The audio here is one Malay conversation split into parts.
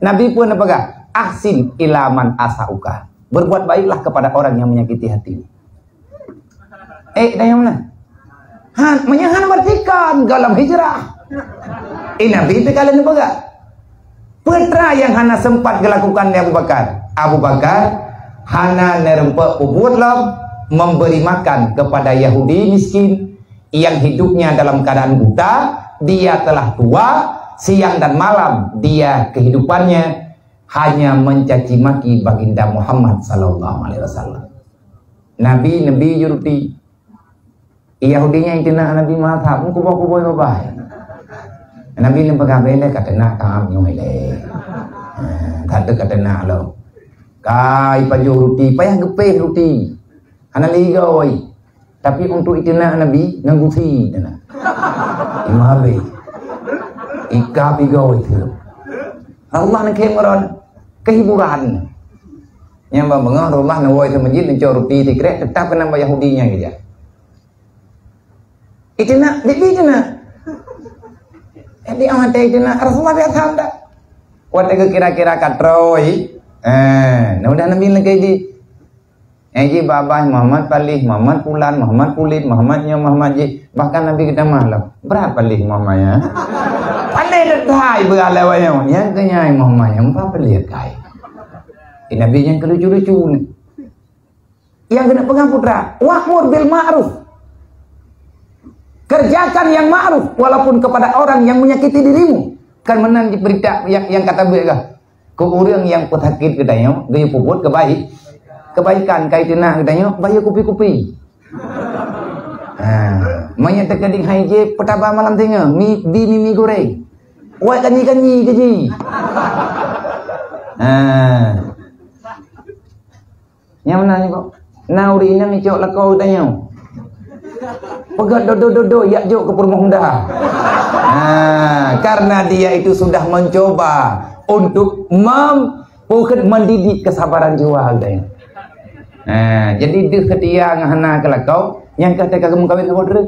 Nabi pun apa? Ahsin ilaman asauka. Berbuat baiklah kepada orang yang menyakiti hatimu. Dah yang mana? Menyahan bertikan dalam hijrah. Nabi itu kalian apa gak? Putra yang hana sempat dilakukan Abu Bakar. Abu Bakar hana nerempak ubudlah memberi makan kepada Yahudi miskin yang hidupnya dalam keadaan buta. Dia telah tua, siang dan malam dia kehidupannya hanya mencaci maki baginda Muhammad sallallahu alaihi wasallam. Nabi juruti Yahudinya itu nak Nabi mathab kubo baik. Nabi ni pegawai kata nak kam nyoi le. Kata nak lo. Kai paju ruti, payah gepeh ruti. Ana ligoi. Tapi untuk itu nak Nabi nganggusi dana. Imale. Ika bigoi itu. Allah nak kemeron kehiburan. Yang bangga Allah nak woi ke masjid nak ruti tikrek tetap nama Yahudinya gitu. Itu nak, itu nak. Jadi orang itu nak Rasulullah biasa tak. Waktu kira-kira katroi. Nah udah Nabi lagi di. Ji babah Muhammad Palih, Muhammad Pulan, Muhammad Kulit, Muhammadnya Muhammad Ji. Bahkan Nabi kita malam. Berapa lih Muhammadnya? Pandai detai beralawanya. Yang kenyai Muhammadnya. Berapa lih kai? Nabi yang kelucu-lucu ni. Yang kena pegang putra. Wa'mur bil ma'ruf. Kerjakan yang ma'ruf walaupun kepada orang yang menyakiti dirimu. Kan menang di berita yang kata mereka. Ke orang yang petakit katanya, gaya puput kebaikan kaitannya katanya, bayar kupi-kupi. Banyak terkadang haije petaba malam tengah, mie goreng. Wai kanyi gaji. Yang mana ni kok? Nauri ini ngicok lakau tanya. Pegat dodo yak jok ke permohonan. Karena dia itu sudah mencoba untuk mendidik kesabaran jiwa katanya. Jadi dia ngahana kelakau yang kata kamu kawin sama dia.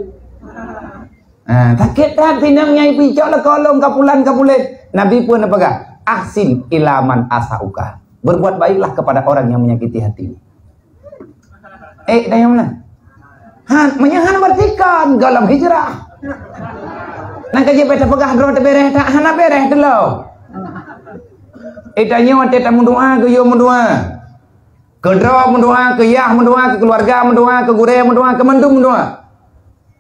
Sakit hati namanya ibu cok lakolong kapulan. Nabi pun apa gak? Ahsin ilaman asauka. Berbuat baiklah kepada orang yang menyakiti hatimu. Dah yang mana? Menyahan bertikan dalam hijrah. Nak kerja peta pegah drone terbereh tak hana bereh dulu. Itanya teta mendoa ke yo mendoa. Ke draw mendoa, ke yah mendoa, ke keluarga mendoa, ke gure mendoa, ke mendung mendoa.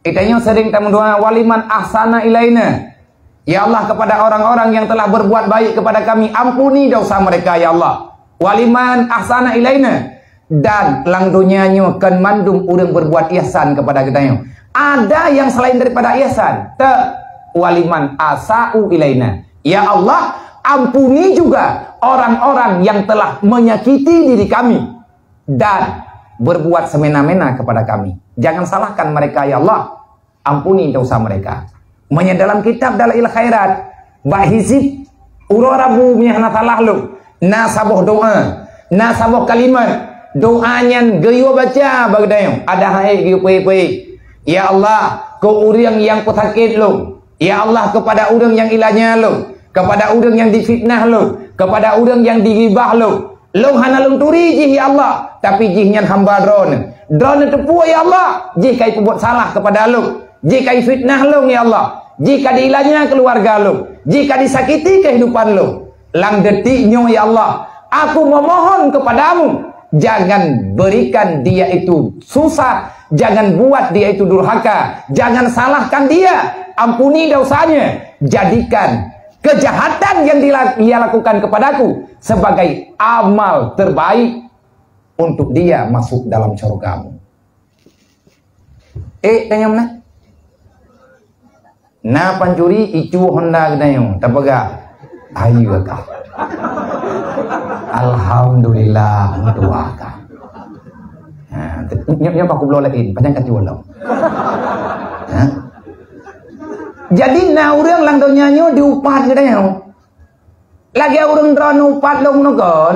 Itanya sering tak mendoa waliman ahsana ilaina. Ya Allah kepada orang-orang yang telah berbuat baik kepada kami, ampuni dosa mereka ya Allah. Waliman ahsana ilaina. Dan lang dunianya kan mandum orang berbuat ihsan kepada kita. Ada yang selain daripada ihsan. Waliman asa'u ilaina. Ya Allah, ampuni juga orang-orang yang telah menyakiti diri kami dan berbuat semena-mena kepada kami. Jangan salahkan mereka ya Allah. Ampuni dosa mereka. Dalam kitab Dalail Khairat, bahizib urarabu mihna salah lu. Nasabuh doa, nasabuh kalimat. Doanya geyo baca bagdayo ada hai geyo pui. Ya Allah, ke orang yang pesakit lu. Ya Allah kepada orang yang ilahnya lu, kepada orang yang difitnah lu, kepada orang yang digibah lu. Lu hana lung turi jih ya Allah, tapi jihnya hamba drone. Drone tepu ya Allah, jih kai buat salah kepada lu. Jih kai fitnah lu ya Allah. Jika diilahnya keluarga lu, jika disakiti kehidupan lu. Lang detiknya ya Allah, aku memohon kepadamu. Jangan berikan dia itu susah, jangan buat dia itu durhaka, jangan salahkan dia, ampuni dosanya, jadikan kejahatan yang dia lakukan kepadaku sebagai amal terbaik untuk dia masuk dalam surgamu. Tanya mana? Na pancuri icu honda gdayo, tapaga ayu ka. Alhamdulillah mendoakan. Nyok aku belum lain, panjang kan jual. Jadi na orang lang donyanya diupat gdayo. Lagi orang drone upat long nogon.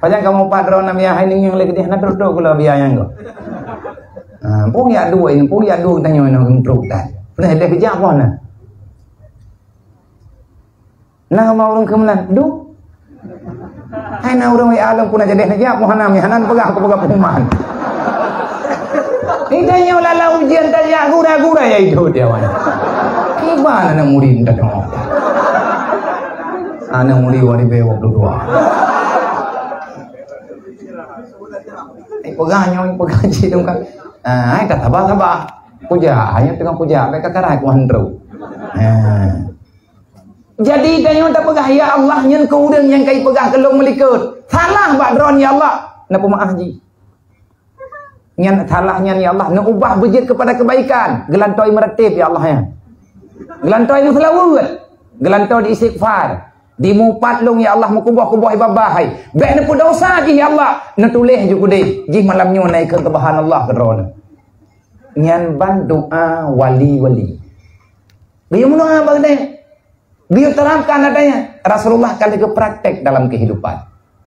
Panjang kamu upat drone namanya haining yang lagi dia nak duduk gula biaya ngo. Pung ya dua ini, pung ya dua tanya nak untuk tak. Pernah ada kerja apa na? Nah mau orang kemelan, du. Hai na orang ai alam pun jadi hajak muhanam hanan pegang peman. Idanya lalau ujian tanya gura-gura ya itu dia wan. Gimana nak murid dah dong. Ana murid wari bewok dua. Pegang cidung kan. Ai kata sabar. Puja, hanya tengah puja, mereka karai ku handro. Jadi tanya tak pegah ya Allah nyen ku urang yang kai pegah kelong melikut. Salah bak dron ya Allah. Napa maaf ji? Nyen salahnya ya Allah, nak ubah bejit kepada kebaikan. Gelantoi meretip ya Allah ya. Gelantoi muslawat. Gelantoi diistighfar. Dimupat long ya Allah mukubah-kubah ibabahai. Baik nak dosa ji ya Allah. Nak tulis ju kudai. Ji malam nyo naik ke kebahan Allah ke drone. Nyan ban doa wali-wali. Beliau mendoa bagaimana? Beliau terangkan adanya. Rasulullah kali ke praktek dalam kehidupan.